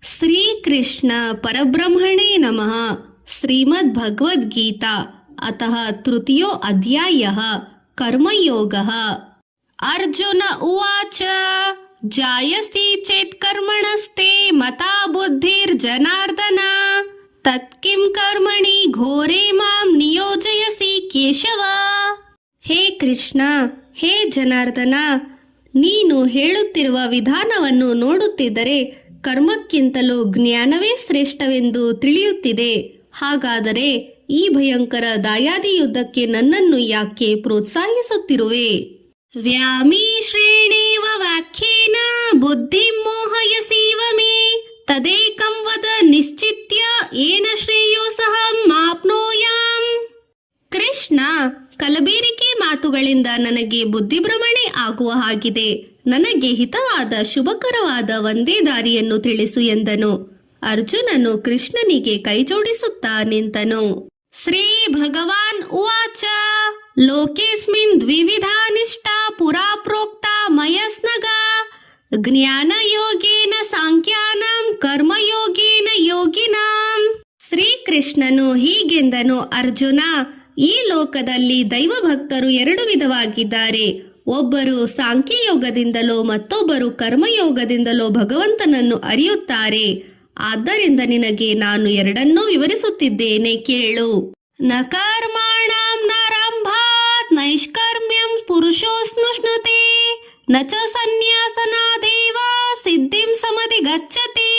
श्रीकृष्ण परब्रह्मणे नमः। श्रीमद्भगवद्गीता अतः तृतीयो अध्यायः कर्मयोगः। अर्जुन उवाच जायसि चेत् कर्मणस्ते मता बुद्धिर्जनार्दन तत्किं कर्मणि घोरे मां नियोजयसि केशव। ಹೇ ಕೃಷ್ಣ, ಹೇ ಜನಾರ್ದನ, ನೀನು ಹೇಳುತ್ತಿರುವ ವಿಧಾನವನ್ನು ನೋಡುತ್ತಿದ್ದರೆ ಕರ್ಮಕ್ಕಿಂತಲೂ ಜ್ಞಾನವೇ ಶ್ರೇಷ್ಠವೆಂದು ತಿಳಿಯುತ್ತಿದೆ. ಹಾಗಾದರೆ ಈ ಭಯಂಕರ ದಾಯಾದಿ ಯುದ್ಧಕ್ಕೆ ನನ್ನನ್ನು ಯಾಕೆ ಪ್ರೋತ್ಸಾಹಿಸುತ್ತಿರುವೆ? ವ್ಯಾಮೀಶ್ರೇಣೇವ ವಾಕ್ಯೇನ ಬುದ್ಧಿಂ ಮೋಹಯಸೀವ ಮೇ ತದೇಕಂ ವದ ನಿಶ್ಚಿತ್ಯ ಏನ ಶ್ರೇಯೋಸಹಂ ಮಾಪ್ನೋಯಾಂ. ಕೃಷ್ಣ, ಕಲಬೇರಿಕೆ ಮಾತುಗಳಿಂದ ನನಗೆ ಬುದ್ಧಿಭ್ರಮಣೆ ಆಗುವ ಹಾಗಿದೆ. ನನಗೆ ಹಿತವಾದ ಶುಭಕರವಾದ ಒಂದೇ ದಾರಿಯನ್ನು ತಿಳಿಸು ಎಂದನು. ಅರ್ಜುನನು ಕೃಷ್ಣನಿಗೆ ಕೈಜೋಡಿಸುತ್ತಾ ನಿಂತನು. ಶ್ರೀ ಭಗವಾನ್ ಉವಾಚ ಲೋಕೇಸ್ಮಿನ್ ದ್ವಿವಿಧಾ ನಿಷ್ಠಾ ಪುರಾ ಪ್ರೋಕ್ತ ಮಯಸ್ನಗ ಜ್ಞಾನಯೋಗೇನ ಸಾಂಖ್ಯಾನಾಂ ಕರ್ಮಯೋಗೇನ ಯೋಗಿನಾಂ. ಶ್ರೀಕೃಷ್ಣನು ಹೀಗೆಂದನು, ಅರ್ಜುನ, ಈ ಲೋಕದಲ್ಲಿ ದೈವ ಭಕ್ತರು ಎರಡು ವಿಧವಾಗಿದ್ದಾರೆ. ಒಬ್ಬರು ಸಾಂಖ್ಯಯೋಗದಿಂದಲೋ ಮತ್ತೊಬ್ಬರು ಕರ್ಮಯೋಗದಿಂದಲೋ ಭಗವಂತನನ್ನು ಅರಿಯುತ್ತಾರೆ. ಆದ್ದರಿಂದ ನಿನಗೆ ನಾನು ಎರಡನ್ನೂ ವಿವರಿಸುತ್ತಿದ್ದೇನೆ, ಕೇಳು. ನ ಕರ್ಮಾಣಾಂ ನಾರಂಭಾತ್ ನೈಷ್ಕರ್ಮ್ಯಂ ಪುರುಷೋಸ್ನುಷ್ಣುತೆ ನ ಚ ಸನ್ಯಾಸನಾದೇವ ಸಿದ್ಧಿಂ ಸಮಧಿ ಗಚ್ಚತಿ.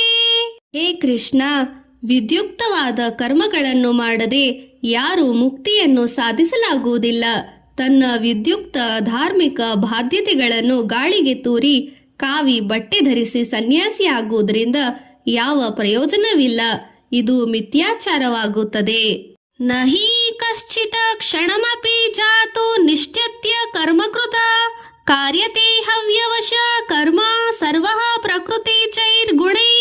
ಹೇ ಕೃಷ್ಣ, ವಿದ್ಯುಕ್ತವಾದ ಕರ್ಮಗಳನ್ನು ಮಾಡದೆ ಯಾರು ಮುಕ್ತಿಯನ್ನು ಸಾಧಿಸಲಾಗುವುದಿಲ್ಲ. ತನ್ನ ವಿದ್ಯುಕ್ತ ಧಾರ್ಮಿಕ ಬಾಧ್ಯತೆಗಳನ್ನು ಗಾಳಿಗೆ ತೂರಿ ಕಾವಿ ಬಟ್ಟೆ ಧರಿಸಿ ಸನ್ಯಾಸಿಯಾಗುವುದರಿಂದ ಯಾವ ಪ್ರಯೋಜನವಿಲ್ಲ. ಇದು ಮಿಥ್ಯಾಚಾರವಾಗುತ್ತದೆ. ನಹಿ ಕಶ್ಚಿತ ಕ್ಷಣಮಪಿ ಜಾತು ನಿಶ್ಚತ್ಯ ಕರ್ಮಕೃತ ಕಾರ್ಯತೆ ಹವ್ಯವಶ ಕರ್ಮ ಸರ್ವಃ ಪ್ರಕೃತಿ ಚೈರ್ಗುಣೈ.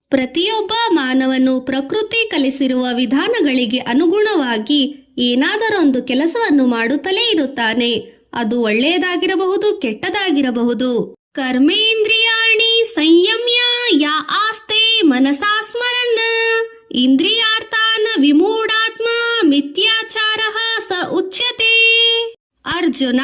ಪ್ರತಿಯೊಬ್ಬ ಮಾನವನು ಪ್ರಕೃತಿ ಕಲಿಸಿರುವ ವಿಧಾನಗಳಿಗೆ ಅನುಗುಣವಾಗಿ ಏನಾದರೊಂದು ಕೆಲಸವನ್ನು ಮಾಡುತ್ತಲೇ ಇರುತ್ತಾನೆ. ಅದು ಒಳ್ಳೆಯದಾಗಿರಬಹುದು, ಕೆಟ್ಟದಾಗಿರಬಹುದು. ಕರ್ಮೇಂದ್ರಿಯಾಣಿ ಸಂಯಮ್ಯ ಯಾ ಆಸ್ತೆ ಮನಸಾ ಸ್ಮರನ್ ಇಂದ್ರಿಯಾರ್ಥಾನ ವಿಮೂಢಾತ್ಮ ಮಿಥ್ಯಾಚಾರಃ ಸ ಉಚ್ಯತೆ. ಅರ್ಜುನ,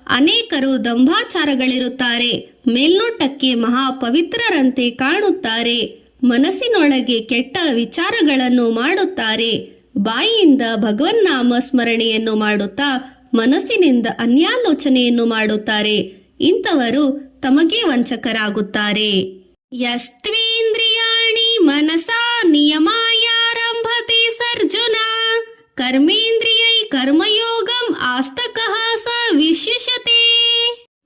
ಅನೇಕರು ದಂಭಾಚಾರಗಳಿರುತ್ತಾರೆ. ಮೇಲ್ನೋಟಕ್ಕೆ ಮಹಾ ಪವಿತ್ರರಂತೆ ಕಾಣುತ್ತಾರೆ. ಮನಸ್ಸಿನೊಳಗೆ ಕೆಟ್ಟ ವಿಚಾರಗಳನ್ನು ಮಾಡುತ್ತಾರೆ. ಬಾಯಿಯಿಂದ ಭಗವನ್ನಾಮ ಸ್ಮರಣೆಯನ್ನು ಮಾಡುತ್ತಾ ಮನಸ್ಸಿನಿಂದ ಅನ್ಯಾಲೋಚನೆಯನ್ನು ಮಾಡುತ್ತಾರೆ. ಇಂಥವರು ತಮಗೆ ವಂಚಕರಾಗುತ್ತಾರೆ. ಯಸ್ತ್ವೇಂದ್ರಿಯಾಣಿ ಮನಸಾ ನಿಯಮಾಯಾರಂಭತೆ ಸರ್ಜುನ ಕರ್ಮೇಂದ್ರಿಯೈ ಕರ್ಮಯೋಗಂ ಆಸ್ತಕಃ ಸ ವಿಶಿಷ್ಯತೆ.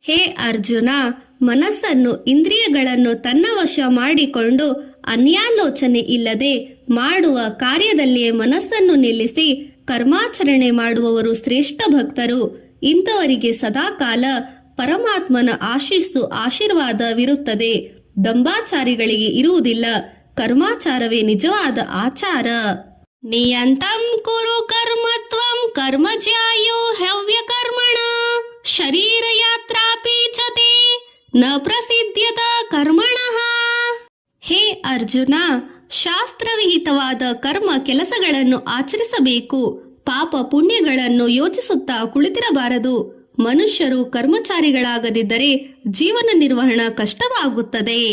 ಹೇ ಅರ್ಜುನ, ಮನಸ್ಸನ್ನು ಇಂದ್ರಿಯಗಳನ್ನು ತನ್ನ ವಶ ಮಾಡಿಕೊಂಡು ಅನ್ಯಾಲೋಚನೆ ಇಲ್ಲದೆ ಮಾಡುವ ಕಾರ್ಯದಲ್ಲಿಯೇ ಮನಸ್ಸನ್ನು ನಿಲ್ಲಿಸಿ ಕರ್ಮಾಚರಣೆ ಮಾಡುವವರು ಶ್ರೇಷ್ಠ ಭಕ್ತರು. ಇಂಥವರಿಗೆ ಸದಾಕಾಲ ಪರಮಾತ್ಮನ ಆಶೀರ್ವಾದವಿರುತ್ತದೆ. ದಂಭಾಚಾರಿಗಳಿಗೆ ಇರುವುದಿಲ್ಲ. ಕರ್ಮಾಚಾರವೇ ನಿಜವಾದ ಆಚಾರ. ನಿಯಂತಂ ಕುರು ಕರ್ಮತ್ವಂ ಕರ್ಮಜ್ಯಾಯೋ ಹವ್ಯಕರ್ಮಣ ಶರೀರ ಯಾತ್ರಾಪಿ ಚತೆ ನ ಪ್ರಸಿದ್ಧ್ಯತ ಕರ್ಮಣಃ. ಹೇ ಅರ್ಜುನ, ಶಾಸ್ತ್ರವಿಹಿತವಾದ ಕರ್ಮ ಕೆಲಸಗಳನ್ನು ಆಚರಿಸಬೇಕು. ಪಾಪ ಪುಣ್ಯಗಳನ್ನು ಯೋಚಿಸುತ್ತಾ ಕುಳಿತಿರಬಾರದು. ಮನುಷ್ಯರು ಕರ್ಮಚಾರಿಗಳಾಗದಿದ್ದರೆ ಜೀವನ ನಿರ್ವಹಣೆ ಕಷ್ಟವಾಗುತ್ತದೆ.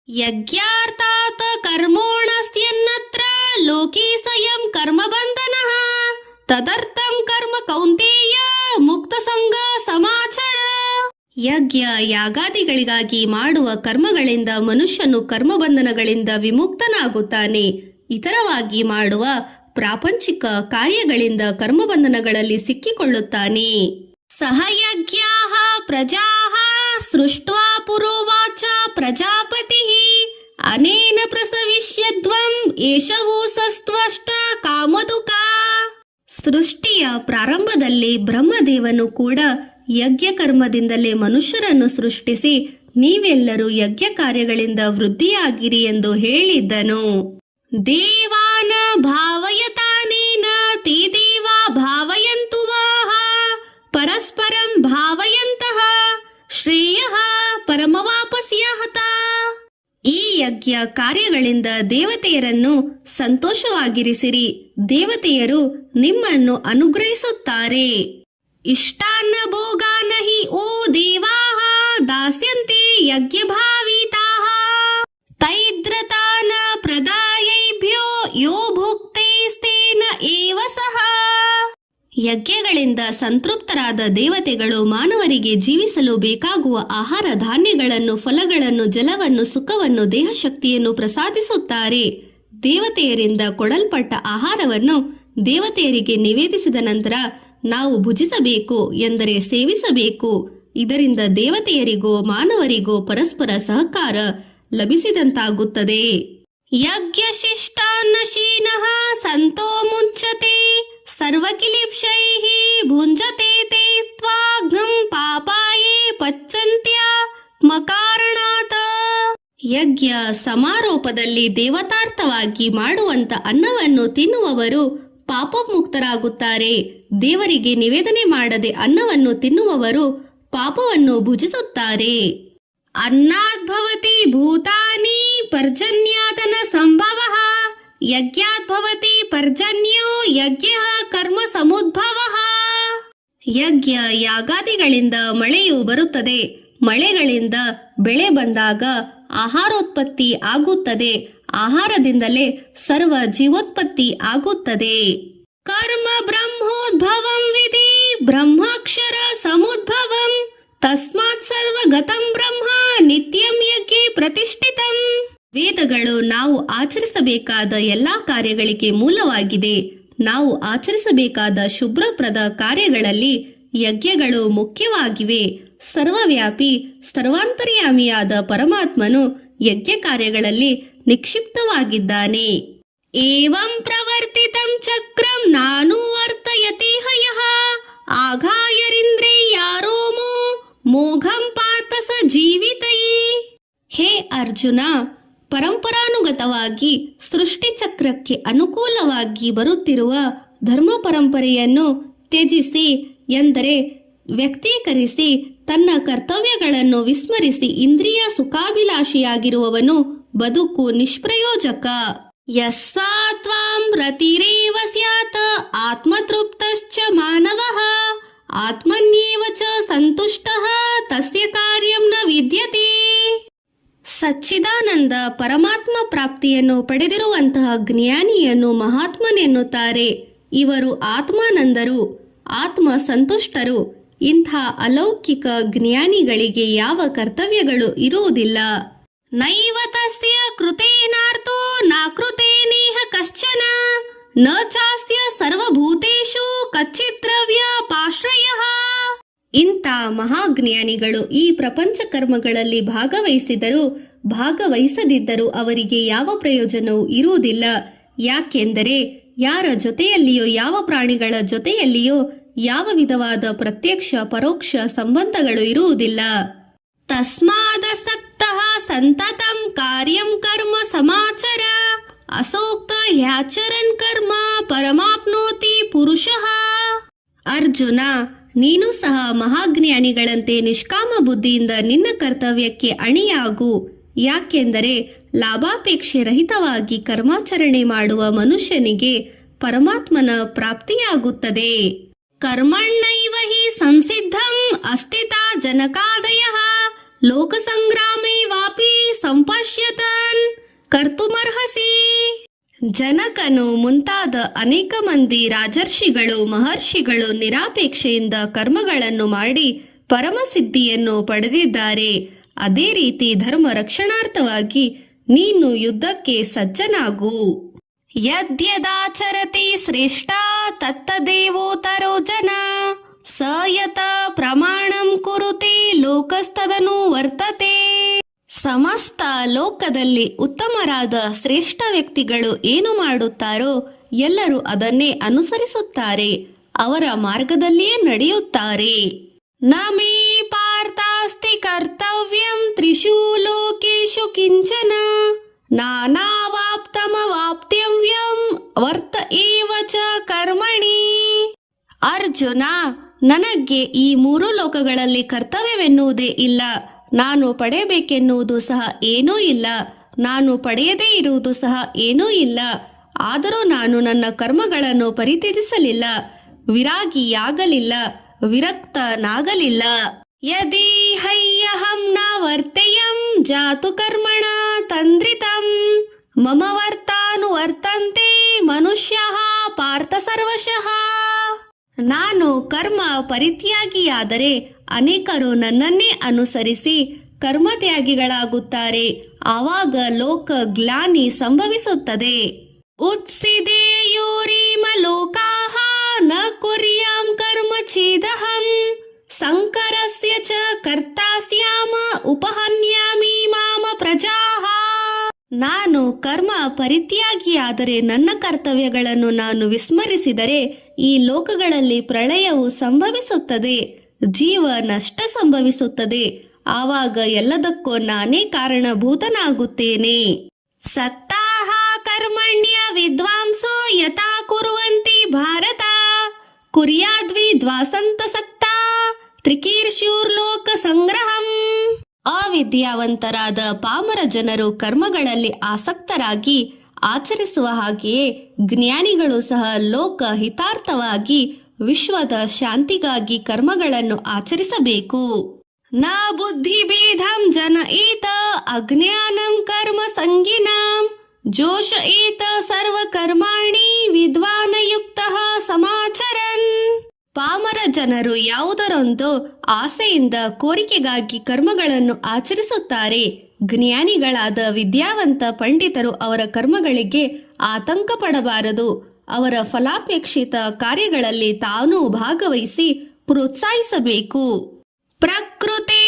ಯಜ್ಞಾರ್ಥಾತ್ ಕರ್ಮೋಣಸ್ಯನ್ನತ್ರ ಲೋಕೇ ಸ್ವಯಂ ಕರ್ಮಬಂಧನಃ ತದರ್ಥಂ ಕರ್ಮ ಕೌಂತೇಯ ಮುಕ್ತ ಸಂಗ ಸಮಾಚಾರ. ಯಜ್ಞ ಯಾಗಾದಿಗಳಿಗಾಗಿ ಮಾಡುವ ಕರ್ಮಗಳಿಂದ ಮನುಷ್ಯನು ಕರ್ಮಬಂಧನಗಳಿಂದ ವಿಮುಕ್ತನಾಗುತ್ತಾನೆ. ಇತರವಾಗಿ ಮಾಡುವ ಪ್ರಾಪಂಚಿಕ ಕಾರ್ಯಗಳಿಂದ ಕರ್ಮಬಂಧನಗಳಲ್ಲಿ ಸಿಕ್ಕಿಕೊಳ್ಳುತ್ತಾನೆ. ಸಹಯಜ್ಞಾಃ ಪ್ರಜಾಃ ಸೃಷ್ಟ್ವಾ ಪುರೋವಾಚ ಪ್ರಜಾಪತಿಃ ಅನೇನ ಪ್ರಸವಿಷ್ಯಧ್ವಂ ಏಷವೋ ಸಸ್ತ್ವಷ್ಟ ಕಾಮದುಕ. ಸೃಷ್ಟಿಯ ಪ್ರಾರಂಭದಲ್ಲಿ ಬ್ರಹ್ಮದೇವನು ಕೂಡ ಯಜ್ಞ ಕರ್ಮದಿಂದಲೇ ಮನುಷ್ಯರನ್ನು ಸೃಷ್ಟಿಸಿ ನೀವೆಲ್ಲರೂ ಯಜ್ಞ ಕಾರ್ಯಗಳಿಂದ ವೃದ್ಧಿಯಾಗಿರಿ ಎಂದು ಹೇಳಿದ್ದನು. ದೇವಾನ ಭಾವಯತಾನೇನ ತೇ ದೇವಾ ಭಾವಯಂತು ವಾಹ ಪರಸ್ಪರಂ ಭಾವಯಂತಹ ಶ್ರೇಯಃ ಪರಮವಾಪಸ್ಯಃ. ಈ ಯಜ್ಞ ಕಾರ್ಯಗಳಿಂದ ದೇವತೆಯರನ್ನು ಸಂತೋಷವಾಗಿರಿಸಿರಿ. ದೇವತೆಯರು ನಿಮ್ಮನ್ನು ಅನುಗ್ರಹಿಸುತ್ತಾರೆ. ಇಷ್ಟಾನ್ನ ಭೋಗಾನ ಹಿ ಓ ದೇವಾಃ ದಾಸ್ಯಂತೆ ಯಜ್ಞಭಾವಿತಾಃ ತೈದ್ರತಾನ ಪ್ರದಾಯೈಭ್ಯೋ ಯೋ ಭುಕ್ತೈಸ್ತೇನ ಏವ ಸಹ. ಯಜ್ಞಗಳಿಂದ ಸಂತೃಪ್ತರಾದ ದೇವತೆಗಳು ಮಾನವರಿಗೆ ಜೀವಿಸಲು ಬೇಕಾಗುವ ಆಹಾರ ಧಾನ್ಯಗಳನ್ನು, ಫಲಗಳನ್ನು, ಜಲವನ್ನು, ಸುಖವನ್ನು, ದೇಹಶಕ್ತಿಯನ್ನು ಪ್ರಸಾದಿಸುತ್ತಾರೆ. ದೇವತೆಯರಿಂದ ಕೊಡಲ್ಪಟ್ಟ ಆಹಾರವನ್ನು ದೇವತೆಯರಿಗೆ ನಿವೇದಿಸಿದ ನಂತರ ನಾವು ಭುಜಿಸಬೇಕು, ಎಂದರೆ ಸೇವಿಸಬೇಕು. ಇದರಿಂದ ದೇವತೆಯರಿಗೋ ಮಾನವರಿಗೋ ಪರಸ್ಪರ ಸಹಕಾರ ಲಭಿಸಿದಂತಾಗುತ್ತದೆ. ಯಜ್ಞಶಿಷ್ಟಾನ್ನಶೀನಃ ಸಂತೋ ಮುಚ್ಯತೆ ಸರ್ವಕಿಲಿಪ್ಷೈಃ ಭುಂಜತೆ ತೇ ತ್ವಾಘ್ನಂ ಪಾಪಾಯೇ ಪಚ್ಚಂತ್ಯಾತ್ಮಕಾರಣಾತ್. ಯಜ್ಞ ಸಮಾರೋಪದಲ್ಲಿ ದೇವತಾರ್ಥವಾಗಿ ಮಾಡುವಂತ ಅನ್ನವನ್ನು ತಿನ್ನುವವರು ಪಾಪಮುಕ್ತರಾಗುತ್ತಾರೆ. ದೇವರಿಗೆ ನಿವೇದನೆ ಮಾಡದೆ ಅನ್ನವನ್ನು ತಿನ್ನುವವರು ಪಾಪವನ್ನು ಭುಜಿಸುತ್ತಾರೆ. ಅನ್ನದ್ಭವತಿ ಭೂತಾನಿ ಪರ್ಜನ್ಯಾತನ ಸಂಭವಃ ಯಜ್ಞಾದ್ಭವತಿ ಪರ್ಜನ್ಯೋ ಯಜ್ಞ ಕರ್ಮ ಸಮುದ್ಭವಃ. ಯಜ್ಞ ಯಾಗಾದಿಗಳಿಂದ ಮಳೆಯು ಬರುತ್ತದೆ. ಮಳೆಗಳಿಂದ ಬೆಳೆ ಬಂದಾಗ ಆಹಾರೋತ್ಪತ್ತಿ ಆಗುತ್ತದೆ. ಆಹಾರದಿಂದಲೇ ಸರ್ವ ಜೀವೋತ್ಪತ್ತಿ ಆಗುತ್ತದೆ. ಕರ್ಮ ಬ್ರಹ್ಮೋದ್ಭವಂ ವಿಧಿ ಬ್ರಹ್ಮಾಕ್ಷರ ಸಮುದ್ಭವಂ ತಸ್ಮಾತ್ ಸರ್ವಗತಂ ಬ್ರಹ್ಮ ನಿತ್ಯಂ ಯಜ್ಞೆ ಪ್ರತಿಷ್ಠಿತಂ. ವೇದಗಳು ನಾವು ಆಚರಿಸಬೇಕಾದ ಎಲ್ಲಾ ಕಾರ್ಯಗಳಿಗೆ ಮೂಲವಾಗಿದೆ. ನಾವು ಆಚರಿಸಬೇಕಾದ ಶುಭ್ರಪ್ರದ ಕಾರ್ಯಗಳಲ್ಲಿ ಯಜ್ಞಗಳು ಮುಖ್ಯವಾಗಿವೆ. ಸರ್ವವ್ಯಾಪಿ ಸರ್ವಾಂತರ್ಯಾಮಿಯಾದ ಪರಮಾತ್ಮನು ಯಜ್ಞ ಕಾರ್ಯಗಳಲ್ಲಿ ನಿಕ್ಷಿಪ್ತವಾಗಿದ್ದಾನೆ. ಏವಂ ಪ್ರವರ್ತಿತಂ ಚಕ್ರಂ ನಾನುವರ್ತಯತಿ ಹಯಃ ಆಘಾಯರಿಂದ್ರಿಯಾರೋಮೋ ಮೋಘಂ ಪಾರ್ಥ ಸ ಜೀವಿತೈ. ಹೇ ಅರ್ಜುನ, ಪರಂಪರಾನುಗತವಾಗಿ ಸೃಷ್ಟಿ ಚಕ್ರಕ್ಕೆ ಅನುಕೂಲವಾಗಿ ಬರುತ್ತಿರುವ ಧರ್ಮ ಪರಂಪರೆಯನ್ನು ತ್ಯಜಿಸಿ, ಎಂದರೆ ವ್ಯಕ್ತೀಕರಿಸಿ ತನ್ನ ಕರ್ತವ್ಯಗಳನ್ನು ವಿಸ್ಮರಿಸಿ ಇಂದ್ರಿಯ ಸುಖಾಭಿಲಾಷಿಯಾಗಿರುವವನು ಬದುಕು ನಿಷ್ಪ್ರಯೋಜಕ. ಯಸ್ಸಾ ತ್ವಾಂ ರತಿರೇವ ಸ್ಯಾತ್ ಆತ್ಮತೃಪ್ತಶ್ಚ ಮಾನವಃ ಆತ್ಮನ್ಯೇವ ಚ ಸಂತುಷ್ಟಃ ತಸ್ಯ ಕಾರ್ಯಂ ನ ವಿದ್ಯತೆ. ಸಚ್ಚಿದಾನಂದ ಪರಮಾತ್ಮ ಪ್ರಾಪ್ತಿಯನ್ನು ಪಡೆದಿರುವಂತಹ ಜ್ಞಾನಿಯನ್ನು ಮಹಾತ್ಮನೆನ್ನುತ್ತಾರೆ. ಇವರು ಆತ್ಮಾನಂದರು, ಆತ್ಮ ಸಂತುಷ್ಟರು. ಇಂಥ ಅಲೌಕಿಕ ಜ್ಞಾನಿಗಳಿಗೆ ಯಾವ ಕರ್ತವ್ಯಗಳು ಇರುವುದಿಲ್ಲ. ನೈವ ತಸ್ಯ ಕೃತೇನಾರ್ಥೋ ನ ಕೃತೇನೇಹ ಕಶ್ಚನ ನ ಚಾಸ್ಯ ಸರ್ವಭೂತೇಷು ಕಚ್ಚಿದ್ರವ್ಯ ಪಾಶ್ರಯಃ. ಇಂಥ ಮಹಾಜ್ಞಾನಿಗಳು ಈ ಪ್ರಪಂಚ ಕರ್ಮಗಳಲ್ಲಿ ಭಾಗವಹಿಸಿದರೂ ಭಾಗವಹಿಸದಿದ್ದರೂ ಅವರಿಗೆ ಯಾವ ಪ್ರಯೋಜನವೂ ಇರುವುದಿಲ್ಲ. ಯಾಕೆಂದರೆ ಯಾರ ಜೊತೆಯಲ್ಲಿಯೋ ಯಾವ ಪ್ರಾಣಿಗಳ ಜೊತೆಯಲ್ಲಿಯೋ ಯಾವ ವಿಧವಾದ ಪ್ರತ್ಯಕ್ಷ ಪರೋಕ್ಷ ಸಂಬಂಧಗಳು ಇರುವುದಿಲ್ಲ. ತಸ್ಮಾದಸಕ್ತಃ ಸಂತತಂ ಕಾರ್ಯಂ ಕರ್ಮ ಸಮಾಚರ ಅಸೋಕ್ತ ಹ್ಯಾಚರನ್ ಕರ್ಮ ಪರಮಾಪ್ನೋತಿ ಪುರುಷಃ. ಅರ್ಜುನ, ನೀನು ಸಹ ಮಹಾಜ್ಞಾನಿಗಳಂತೆ ನಿಷ್ಕಾಮ ಬುದ್ಧಿಯಿಂದ ನಿನ್ನ ಕರ್ತವ್ಯಕ್ಕೆ ಅಣಿಯಾಗು. ಯಾಕೆಂದರೆ ಲಾಭಾಪೇಕ್ಷೆ ರಹಿತವಾಗಿ ಕರ್ಮಾಚರಣೆ ಮಾಡುವ ಮನುಷ್ಯನಿಗೆ ಪರಮಾತ್ಮನ ಪ್ರಾಪ್ತಿಯಾಗುತ್ತದೆ. ಕರ್ಮಣ್ಣೈವ ಹಿ ಸಂಸಿದ್ಧಂ ಅಸ್ಥಿತಾ ಜನಕಾದಯಃ ಲೋಕಸಂಗ್ರಾಮೇ ವಾಪಿ ಸಂಪಶ್ಯತನ್ ಕರ್ತುಮರ್ಹಸಿ. ಜನಕನು ಮುಂತಾದ ಅನೇಕ ಮಂದಿ ರಾಜರ್ಷಿಗಳು ಮಹರ್ಷಿಗಳು ನಿರಾಪೇಕ್ಷೆಯಿಂದ ಕರ್ಮಗಳನ್ನು ಮಾಡಿ ಪರಮಸಿದ್ಧಿಯನ್ನು ಪಡೆದಿದ್ದಾರೆ. ಅದೇ ರೀತಿ ಧರ್ಮ ರಕ್ಷಣಾರ್ಥವಾಗಿ ನೀನು ಯುದ್ಧಕ್ಕೆ ಸಜ್ಜನಾಗು. ಯದ್ಯದಾಚರತಿ ಶ್ರೇಷ್ಠ ತತ್ತದೇವೋತರೋ ಜನ ಸ ಯತ ಪ್ರಮಾಣಂ ಕುರುತೆ ಲೋಕಸ್ತದನು ವರ್ತತೆ. ಸಮಸ್ತ ಲೋಕದಲ್ಲಿ ಉತ್ತಮರಾದ ಶ್ರೇಷ್ಠ ವ್ಯಕ್ತಿಗಳು ಏನು ಮಾಡುತ್ತಾರೋ ಎಲ್ಲರೂ ಅದನ್ನೇ ಅನುಸರಿಸುತ್ತಾರೆ, ಅವರ ಮಾರ್ಗದಲ್ಲಿಯೇ ನಡೆಯುತ್ತಾರೆ. ನ ಮೇ ಪಾರ್ಥಾಸ್ತಿ ಕರ್ತವ್ಯಂ ತ್ರಿಷು ಲೋಕೇಶು ಕಿಂಚನ ನಾನಾವಾಪ್ತಮವಾಪ್ತವ್ಯಂ ವರ್ತ ಏವ ಚ ಕರ್ಮಣಿ. ಅರ್ಜುನ, ನನಗೆ ಈ ಮೂರು ಲೋಕಗಳಲ್ಲಿ ಕರ್ತವ್ಯವೆನ್ನುವುದೇ ಇಲ್ಲ. ನಾನು ಪಡೆಯಬೇಕೆನ್ನುವುದು ಸಹ ಏನೂ ಇಲ್ಲ, ನಾನು ಪಡೆಯದೇ ಇರುವುದು ಸಹ ಏನೂ ಇಲ್ಲ. ಆದರೂ ನಾನು ನನ್ನ ಕರ್ಮಗಳನ್ನು ಪರಿತ್ಯಜಿಸಲಿಲ್ಲ, ವಿರಾಗಿಯಾಗಲಿಲ್ಲ, ವಿರಕ್ತನಾಗಲಿಲ್ಲ. ಯದಿ ಹಯ್ಯಹಂ ನ ವರ್ತೇಯಂ ಜಾತು ಕರ್ಮಣ ತಂದ್ರಿತಂ ಮಮ ವರ್ತಂತೆ ಮನುಷ್ಯಃ ಪಾರ್ಥ ಸರ್ವಶಃ. ನಾನು ಕರ್ಮ ಪರಿತ್ಯಾಗಿಯಾದರೆ ಅನೇಕರು ನನ್ನನ್ನೇ ಅನುಸರಿಸಿ ಕರ್ಮತ್ಯಾಗಿಗಳಾಗುತ್ತಾರೆ. ಆವಾಗ ಲೋಕ ಗ್ಲಾನಿ ಸಂಭವಿಸುತ್ತದೆ. ಉತ್ಸಿದೇಯೂರಿಮ ಲೋಕಾಃ ನ ಕುರ್ಯಾಂ ಕರ್ಮ ಚೇದಹಂ ಸಂಕರಸ್ಯ ಚ ಕರ್ತಾಸ್ಯಾಮ ಉಪಹನ್ಯಾಮಿ ಮಾಮ ಪ್ರಜಾಃ. ನಾನು ಕರ್ಮ ಪರಿತ್ಯಾಗಿಯಾದರೆ ನನ್ನ ಕರ್ತವ್ಯಗಳನ್ನು ನಾನು ವಿಸ್ಮರಿಸಿದರೆ ಈ ಲೋಕಗಳಲ್ಲಿ ಪ್ರಳಯವು ಸಂಭವಿಸುತ್ತದೆ, ಜೀವ ನಷ್ಟ ಸಂಭವಿಸುತ್ತದೆ. ಆವಾಗ ಎಲ್ಲದಕ್ಕೂ ನಾನೇ ಕಾರಣಭೂತನಾಗುತ್ತೇನೆ. ಸಕ್ತಾಃ ಕರ್ಮಣ್ಯ ವಿದ್ವಾಂಸೋ ಯಥಾ ಕುರ್ವಂತಿ ಭಾರತ ಕುರ್ಯಾದ್ವಿದ್ವಾಸಂತಸಕ್ತಾ ತ್ರಿಕೀರ್ಷುರ್ಲೋಕ ಸಂಗ್ರಹಂ. ಅವಿದ್ಯಾವಂತರಾದ ಪಾಮರ ಜನರು ಕರ್ಮಗಳಲ್ಲಿ ಆಸಕ್ತರಾಗಿ ಆಚರಿಸುವ ಹಾಗೆಯೇ ಜ್ಞಾನಿಗಳು ಸಹ ಲೋಕ ಹಿತಾರ್ಥವಾಗಿ ವಿಶ್ವದ ಶಾಂತಿಗಾಗಿ ಕರ್ಮಗಳನ್ನು ಆಚರಿಸಬೇಕು. ನ ಬುದ್ಧಿಭೇದಂ ಜನ ಏತ ಅಜ್ಞಾನಂ ಕರ್ಮ ಸಂಗಿನಾಂ ಜೋಷ ಏತ ಸರ್ವ ಕರ್ಮಾಣಿ ವಿದ್ವಾನಯುಕ್ತಃ ಸಮಾಚರನ್. ಪಾಮರ ಜನರು ಯಾವುದರೊಂದು ಆಸೆಯಿಂದ ಕೋರಿಕೆಗಾಗಿ ಕರ್ಮಗಳನ್ನು ಆಚರಿಸುತ್ತಾರೆ. ಜ್ಞಾನಿಗಳಾದ ವಿದ್ಯಾವಂತ ಪಂಡಿತರು ಅವರ ಕರ್ಮಗಳಿಗೆ ಆತಂಕ ಪಡಬಾರದು. ಅವರ ಫಲಾಪೇಕ್ಷಿತ ಕಾರ್ಯಗಳಲ್ಲಿ ತಾನೂ ಭಾಗವಹಿಸಿ ಪ್ರೋತ್ಸಾಹಿಸಬೇಕು. ಪ್ರಕೃತೆ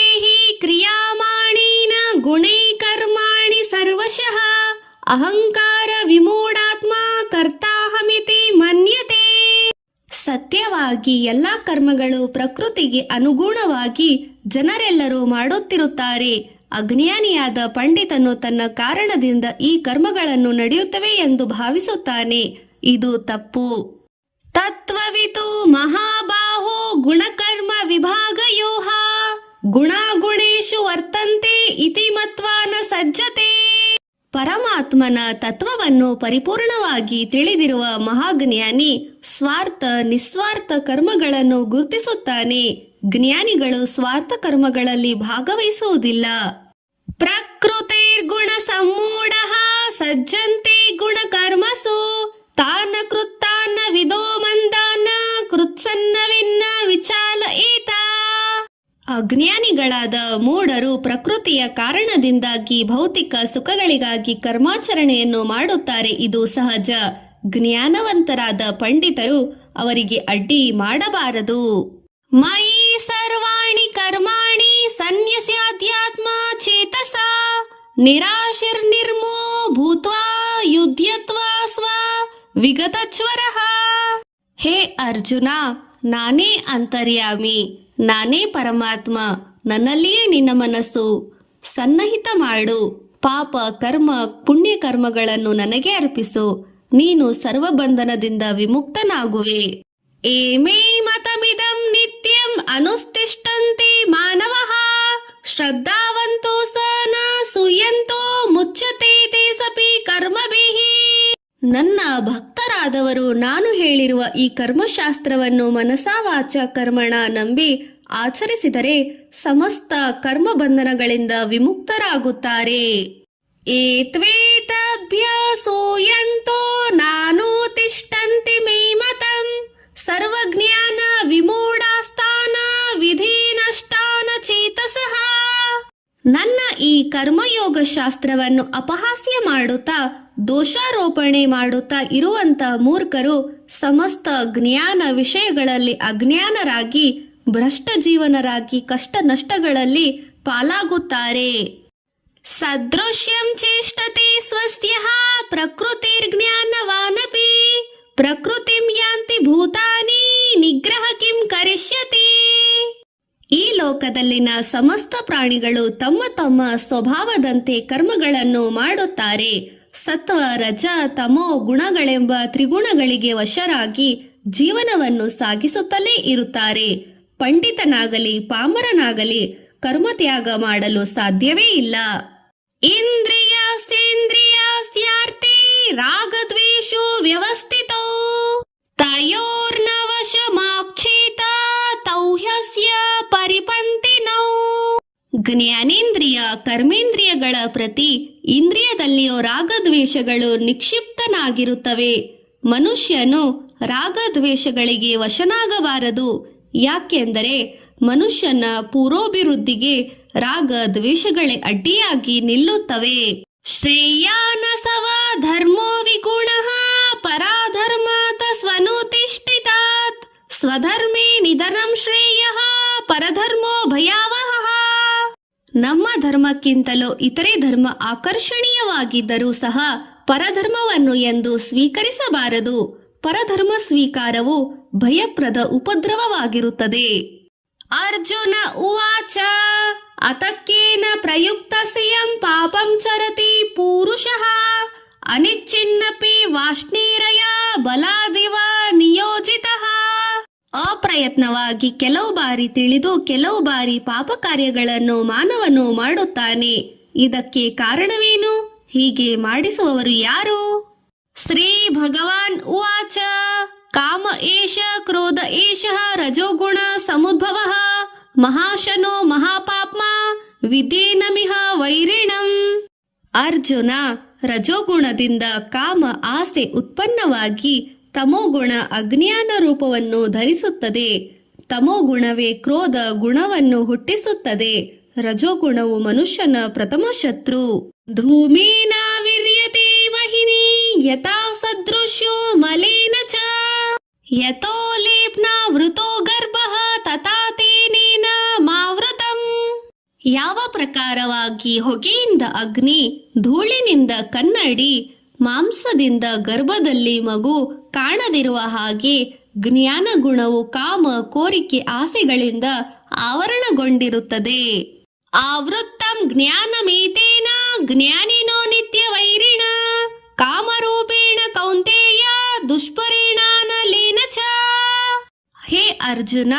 ಕ್ರಿಯಾಮಾಣೇನ ಗುಣೈ ಕರ್ಮಾಣಿ ಸರ್ವಶಃ ಅಹಂಕಾರ ವಿಮೂಢಾತ್ಮ ಕರ್ತಾಹಮಿತಿ ಮನ್ಯತೆ. ಸತ್ಯವಾಗಿ ಎಲ್ಲಾ ಕರ್ಮಗಳು ಪ್ರಕೃತಿಗೆ ಅನುಗುಣವಾಗಿ ಜನರೆಲ್ಲರೂ ಮಾಡುತ್ತಿರುತ್ತಾರೆ. ಅಜ್ಞಾನಿಯಾದ ಪಂಡಿತನು ತನ್ನ ಕಾರಣದಿಂದ ಈ ಕರ್ಮಗಳನ್ನು ನಡೆಯುತ್ತವೆ ಎಂದು ಭಾವಿಸುತ್ತಾನೆ. ಇದು ತಪ್ಪು. ತತ್ವವಿತು ಮಹಾಬಾಹೋ ಗುಣಕರ್ಮ ವಿಭಾಗಯೋಃ ಗುಣಾಗುಣೇಷು ವರ್ತಂತೆ ಇತಿ ಮತ್ವಾ ನ ಸಜ್ಜತೆ. ಪರಮಾತ್ಮನ ತತ್ವವನ್ನು ಪರಿಪೂರ್ಣವಾಗಿ ತಿಳಿದಿರುವ ಮಹಾಜ್ಞಾನಿ ಸ್ವಾರ್ಥ ನಿಸ್ವಾರ್ಥ ಕರ್ಮಗಳನ್ನು ಗುರುತಿಸುತ್ತಾನೆ. ಜ್ಞಾನಿಗಳು ಸ್ವಾರ್ಥ ಕರ್ಮಗಳಲ್ಲಿ ಭಾಗವಹಿಸುವುದಿಲ್ಲ. ಪ್ರಕೃತಿರ್ಗುಣ ಸಮ್ಮೂಢಃ ಸಜ್ಜಂತೆ ಗುಣ ಕರ್ಮಸು ತಾನ ಕೃತ್ತಾನ ವಿದೋ ಮಂದಾನ ಕೃತ್ಸನ್ನವಿನ್ನ ವಿಚಾಲ ಏತ. ಅಜ್ಞಾನಿಗಳಾದ ಮೂಢರು ಪ್ರಕೃತಿಯ ಕಾರಣದಿಂದಾಗಿ ಭೌತಿಕ ಸುಖಗಳಿಗಾಗಿ ಕರ್ಮಾಚರಣೆಯನ್ನು ಮಾಡುತ್ತಾರೆ. ಇದು ಸಹಜ. ಜ್ಞಾನವಂತರಾದ ಪಂಡಿತರು ಅವರಿಗೆ ಅಡ್ಡಿ ಮಾಡಬಾರದು. ಮಯಿ ಸರ್ವಾಣಿ ಕರ್ಮಾಣಿ ಸನ್ಯಸ್ಯಾಧ್ಯಾತ್ಮ ಚೇತಸ ನಿರಾಶಿರ್ನಿರ್ಮೋ ಭೂತ್ವಾ ಯುಧ್ಯತ್ವಾ ಸ್ವ ವಿಗತಚ್ವರಃ. ಹೇ ಅರ್ಜುನ, ನಾನೇ ಅಂತರ್ಯಾಮಿ, ನಾನೇ ಪರಮಾತ್ಮ. ನನ್ನಲ್ಲಿಯೇ ನಿನ್ನ ಮನಸ್ಸು ಸನ್ನಹಿತ ಮಾಡು. ಪಾಪ ಕರ್ಮ ಪುಣ್ಯ ಕರ್ಮಗಳನ್ನು ನನಗೆ ಅರ್ಪಿಸು. ನೀನು ಸರ್ವಬಂಧನದಿಂದ ವಿಮುಕ್ತನಾಗುವೆ. ಏಮೇ ಮತಮಿದಂ ನಿತ್ಯಂ ಅನುಸ್ತಿಷ್ಠಂತೆ ಮಾನವಃ ಶ್ರದ್ಧಾವಂತೋ ಸ ನ ಸೂಯಂತೋ ಮುಚ್ಯತೆ ತೇ ಸಪಿ ಕರ್ಮಭಿಃ. ನನ್ನ ಭಕ್ತರಾದವರು ನಾನು ಹೇಳಿರುವ ಈ ಕರ್ಮಶಾಸ್ತ್ರವನ್ನು ಮನಸಾವಾಚ ಕರ್ಮಣ ನಂಬಿ ಆಚರಿಸಿದರೆ ಸಮಸ್ತ ಕರ್ಮ ಬಂಧನಗಳಿಂದ ವಿಮುಕ್ತರಾಗುತ್ತಾರೆ. ಏತ್ವೇತಭ್ಯಸೂಯಂತೋ ನಾನು ತಿಷ್ಠಂತಿ ಮೇ ಮತಂ ಸರ್ವಜ್ಞಾನ ವಿಮೂಢಾಸ್ತಾನ ವಿಧೀನಷ್ಟಾನ ಚೇತಸಃ. ನನ್ನ ಈ ಕರ್ಮಯೋಗ ಶಾಸ್ತ್ರವನ್ನು ಅಪಹಾಸ್ಯ ಮಾಡುತ್ತಾ ದೋಷಾರೋಪಣೆ ಮಾಡುತ್ತಾ ಇರುವಂತ ಮೂರ್ಖರು ಸಮಸ್ತ ಜ್ಞಾನ ವಿಷಯಗಳಲ್ಲಿ ಅಜ್ಞಾನರಾಗಿ ಭ್ರಷ್ಟ ಜೀವನರಾಗಿ ಕಷ್ಟ ನಷ್ಟಗಳಲ್ಲಿ ಪಾಲಾಗುತ್ತಾರೆ. ಸದೃಶ್ಯಂ ಚೇಷ್ಟತೆ ಸ್ವಸ್ಯಃ ಪ್ರಕೃತಿರ್ಜ್ಞಾನವಾನಪಿ ಪ್ರಕೃತಿಂ ಯಾಂತಿ ಭೂತಾನಿ ನಿಗ್ರಹ ಕಿಂ ಕರಿಷ್ಯತಿ. ಈ ಲೋಕದಲ್ಲಿನ ಸಮಸ್ತ ಪ್ರಾಣಿಗಳು ತಮ್ಮ ತಮ್ಮ ಸ್ವಭಾವದಂತೆ ಕರ್ಮಗಳನ್ನು ಮಾಡುತ್ತಾರೆ. ಸತ್ವ ರಜ ತಮೋ ಗುಣಗಳೆಂಬ ತ್ರಿಗುಣಗಳಿಗೆ ವಶರಾಗಿ ಜೀವನವನ್ನು ಸಾಗಿಸುತ್ತಲೇ ಇರುತ್ತಾರೆ. ಪಂಡಿತನಾಗಲಿ ಪಾಮರನಾಗಲಿ ಕರ್ಮತ್ಯಾಗ ಮಾಡಲು ಸಾಧ್ಯವೇ ಇಲ್ಲ. ಇಂದ್ರಿಯಾಸ್ತ್ರೇಂದ್ರಿಯಾಸ್ತ್ಯಾರ್ಥಿ ರಾಗದ್ವೇಷೋ ವ್ಯವಸ್ಥಿತೋ ತಯೋರ್ನ ವಶಮಾಕ್ಷೇತ ತೌಹ್ಯಸ್ಯ ಪರಿಪಂತಿನೌ. ಜ್ಞಾನೇಂದ್ರಿಯ ಕರ್ಮೇಂದ್ರಿಯಗಳ ಪ್ರತಿ ಇಂದ್ರಿಯದಲ್ಲಿಯೋ ರಾಗದ್ವೇಷಗಳು ನಿಕ್ಷಿಪ್ತನಾಗಿರುತ್ತವೆ. ಮನುಷ್ಯನು ರಾಗದ್ವೇಷಗಳಿಗೆ ವಶನಾಗಬಾರದು. ಯಾಕೆಂದರೆ ಮನುಷ್ಯನ ಪೂರ್ವಭಿವೃದ್ಧಿಗೆ ರಾಗ ದ್ವೇಷಗಳೇ ಅಡ್ಡಿಯಾಗಿ ನಿಲ್ಲುತ್ತವೆ. ಶ್ರೇಯಾನಸವ ಧರ್ಮೋ ವಿಗುಣಃ ಪರಾಧರ್ಮಾತ್ ಸ್ವನುತಿಷ್ಠಿತಾತ್ ಸ್ವಧರ್ಮೇ ನಿಧನಂ ಶ್ರೇಯಃ ಪರಧರ್ಮೋ ಭಯಾವಹಃ. ನಮ್ಮ ಧರ್ಮಕ್ಕಿಂತಲೂ ಇತರೆ ಧರ್ಮ ಆಕರ್ಷಣೀಯವಾಗಿದ್ದರೂ ಸಹ ಪರಧರ್ಮವನ್ನು ಎಂದು ಸ್ವೀಕರಿಸಬಾರದು. ಪರಧರ್ಮ ಸ್ವೀಕಾರವು ಭಯಪ್ರದ ಉಪದ್ರವವಾಗಿರುತ್ತದೆ. ಅರ್ಜುನ ಉವಾಚ ಅತಕ್ಕೇನ ಪ್ರಯುಕ್ತಸ್ಯಂ ಪಾಪಂ ಚರತಿ ಪೂರುಷಃ ಅನಿಚ್ಛಿನ್ನಪಿ ವಾಷ್ಣೀರಯ ಬಲಾದಿವ ನಿಯೋಜಿತಃ. ಅಪ್ರಯತ್ನವಾಗಿ ಕೆಲವು ಬಾರಿ ತಿಳಿದು ಕೆಲವು ಬಾರಿ ಪಾಪ ಕಾರ್ಯಗಳನ್ನು ಮಾನವನು ಮಾಡುತ್ತಾನೆ. ಇದಕ್ಕೆ ಕಾರಣವೇನು? ಹೀಗೆ ಮಾಡಿಸುವವರು ಯಾರು? ಶ್ರೀ ಭಗವಾನ್ ಉವಾಚ ಕಾಮ ಏಷ ಕ್ರೋಧ ಏಷಃ ರಜೋಗುಣ ಸಮುದ್ಭವಃ ಮಹಾಶನೋ ಮಹಾಪಾಪ್ಮ ವಿಧೇನಮಿಹ ವೈರಿಣಂ. ಅರ್ಜುನ, ರಜೋಗುಣದಿಂದ ಕಾಮ ಆಸೆ ಉತ್ಪನ್ನವಾಗಿ ತಮೋಗುಣ ಅಜ್ಞಾನ ರೂಪವನ್ನು ಧರಿಸುತ್ತದೆ. ತಮೋಗುಣವೇ ಕ್ರೋಧ ಗುಣವನ್ನು ಹುಟ್ಟಿಸುತ್ತದೆ. ರಜೋಗುಣವು ಮನುಷ್ಯನ ಪ್ರಥಮ ಶತ್ರು. ಧೂಮೇನ ವಿರ್ಯತೆ ವಹಿನಿ ಯಥಾ ಸದೃಶ್ಯೋ ಮಲೇನ ಚ ಯತೋ ಲೇಪ್ನ ವೃತೋ ಗರ್ಭಃ ತಥಾ ತೇನೇನ ಮಾವೃತಂ. ಯಾವ ಪ್ರಕಾರವಾಗಿ ಹೊಗೆಯಿಂದ ಅಗ್ನಿ, ಧೂಳಿನಿಂದ ಕನ್ನಡಿ, ಮಾಂಸದಿಂದ ಗರ್ಭದಲ್ಲಿ ಮಗು ಕಾಣದಿರುವ ಹಾಗೆ ಜ್ಞಾನ ಗುಣವು ಕಾಮ, ಕೋರಿಕೆ, ಆಸೆಗಳಿಂದ ಆವರಣಗೊಂಡಿರುತ್ತದೆ. ಆವೃತ್ತಂ ಜ್ಞಾನಮೇತೇನ ಜ್ಞಾನಿನೋ ನಿತ್ಯ ವೈರಿಣ ಕಾಮರೂಪೇಣ ಕೌಂತೇಯ ದುಷ್ಪರಿಣಾನಲೇನ ಚ. ಹೇ ಅರ್ಜುನ,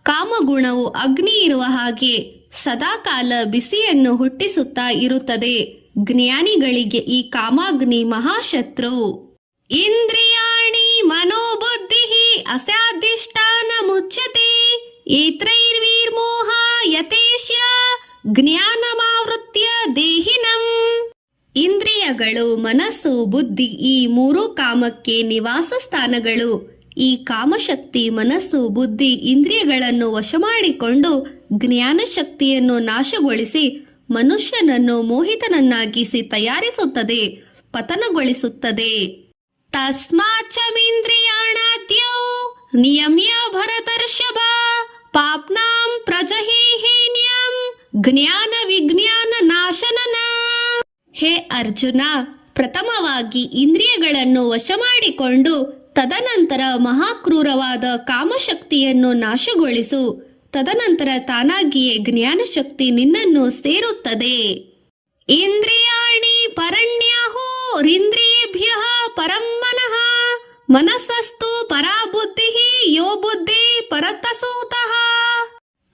ಕಾಮಗುಣವು ಅಗ್ನಿ ಇರುವ ಹಾಗೆ ಸದಾಕಾಲ ಬಿಸಿಯನ್ನು ಹುಟ್ಟಿಸುತ್ತಾ ಇರುತ್ತದೆ. ಜ್ಞಾನಿಗಳಿಗೆ ಈ ಕಾಮಾಗ್ನಿ ಮಹಾಶತ್ರು. ಇಂದ್ರಿಯಾಣಿ ಮನೋಬುದ್ಧಿ ಅಸ್ಯಾಧಿಷ್ಠಾನ ಮುಚ್ಯತೆ ಏತ್ರೈರ್ವೀರ್ಮೋಹ ಯತೇಶ್ಯ ಜ್ಞಾನಮಾವೃತ್ಯ ದೇಹಿನಂ. ಇಂದ್ರಿಯಗಳು, ಮನಸ್ಸು, ಬುದ್ಧಿ ಈ ಮೂರು ಕಾಮಕ್ಕೆ ನಿವಾಸ ಸ್ಥಾನಗಳು. ಈ ಕಾಮಶಕ್ತಿ ಮನಸ್ಸು, ಬುದ್ಧಿ, ಇಂದ್ರಿಯಗಳನ್ನು ವಶ ಮಾಡಿಕೊಂಡು ಜ್ಞಾನ ಶಕ್ತಿಯನ್ನು ನಾಶಗೊಳಿಸಿ ಮನುಷ್ಯನನ್ನು ಮೋಹಿತನನ್ನಾಗಿಸಿ ತಯಾರಿಸುತ್ತದೆ, ಪತನಗೊಳಿಸುತ್ತದೆ. ತಸ್ಮಾಚ್ಚಮಿಂದ್ರಿಯಾಣಾದ್ಯೌ ನಿಯಮ್ಯ ಭರತರ್ಷಭ ಪಾಪ್ನಾಂ ಪ್ರಜಹೇಹೇನ್ಯಂ ಜ್ಞಾನ ವಿಜ್ಞಾನ ನಾಶನನ. ಹೇ ಅರ್ಜುನ, ಪ್ರಥಮವಾಗಿ ಇಂದ್ರಿಯಗಳನ್ನು ವಶ ಮಾಡಿಕೊಂಡು ತದನಂತರ ಮಹಾಕ್ರೂರವಾದ ಕಾಮಶಕ್ತಿಯನ್ನು ನಾಶಗೊಳಿಸು. ತದನಂತರ ತಾನಾಗಿಯೇ ಜ್ಞಾನಶಕ್ತಿ ನಿನ್ನನ್ನು ಸೇರುತ್ತದೆ. ಇಂದ್ರಿಯಾಣಿ ಪರಣ್ಯಾಹುರಿಂದ್ರಿಯೇಭ್ಯಃ ಪರಂ ಮನಃ ಮನಸ್ಸಸ್ತು ಪರಾ ಬುದ್ಧಿಃ ಯೋ ಬುದ್ಧಿ ಪರತಸೂತಃ.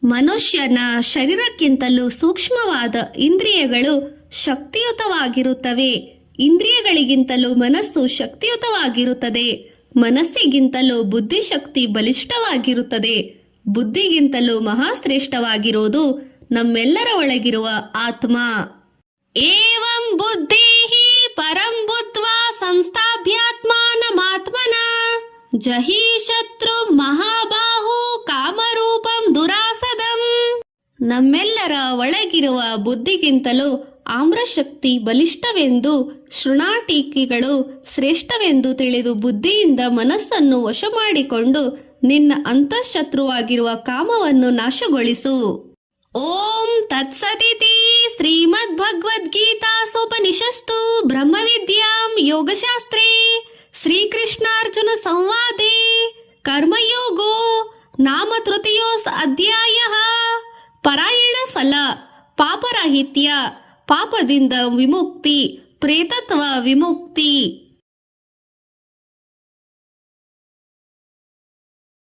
ಮನುಷ್ಯನ ಶರೀರಕ್ಕಿಂತಲೂ ಸೂಕ್ಷ್ಮವಾದ ಇಂದ್ರಿಯಗಳು ಶಕ್ತಿಯುತವಾಗಿರುತ್ತವೆ. ಇಂದ್ರಿಯಗಳಿಗಿಂತಲೂ ಮನಸ್ಸು ಶಕ್ತಿಯುತವಾಗಿರುತ್ತದೆ. ಮನಸ್ಸಿಗಿಂತಲೂ ಬುದ್ಧಿಶಕ್ತಿ ಬಲಿಷ್ಠವಾಗಿರುತ್ತದೆ. ಬುದ್ಧಿಗಿಂತಲೂ ಮಹಾಶ್ರೇಷ್ಠವಾಗಿರುವುದು ನಮ್ಮೆಲ್ಲರ ಒಳಗಿರುವ ಆತ್ಮ. ಏವಂ ಬುದ್ಧಿಃ ಪರಂ ಬುದ್ಧ್ವಾ ಸಂಸ್ಥಾಭ್ಯಾತ್ಮಾನಮಾತ್ಮನ ಜಹಿ ಶತ್ರು ಮಹಾಬಾಹು ಕಾಮರೂಪಂ ದುರಾಸದಂ. ನಮ್ಮೆಲ್ಲರ ಒಳಗಿರುವ ಬುದ್ಧಿಗಿಂತಲೂ ಆಮ್ರಶಕ್ತಿ ಬಲಿಷ್ಠವೆಂದು, ಶೃಣಾಟೀಕಿಗಳು ಶ್ರೇಷ್ಠವೆಂದು ತಿಳಿದು ಬುದ್ಧಿಯಿಂದ ಮನಸ್ಸನ್ನು ವಶ ಮಾಡಿಕೊಂಡು ನಿನ್ನ ಅಂತಃಶತ್ರುವಾಗಿರುವ ಕಾಮವನ್ನು ನಾಶಗೊಳಿಸು. ಓಂ ತತ್ಸದಿತಿ ಶ್ರೀಮದ್ಭಗವದ್ಗೀತಾಸೋಪನಿಷತ್ತು ಬ್ರಹ್ಮವಿದ್ಯಾಂ ಯೋಗಶಾಸ್ತ್ರೇ ಶ್ರೀಕೃಷ್ಣಾರ್ಜುನ ಸಂವಾದೇ ಕರ್ಮಯೋಗೋ ನಾಮ ತೃತೀಯೋಸ್ ಅಧ್ಯಾಯಃ. ಪರಾಯಣ ಫಲ, ಪಾಪರಾಹಿತ್ಯ, ಪಾಪದಿಂದ ವಿಮುಕ್ತಿ, ಪ್ರೇತತ್ವ ವಿಮುಕ್ತಿ.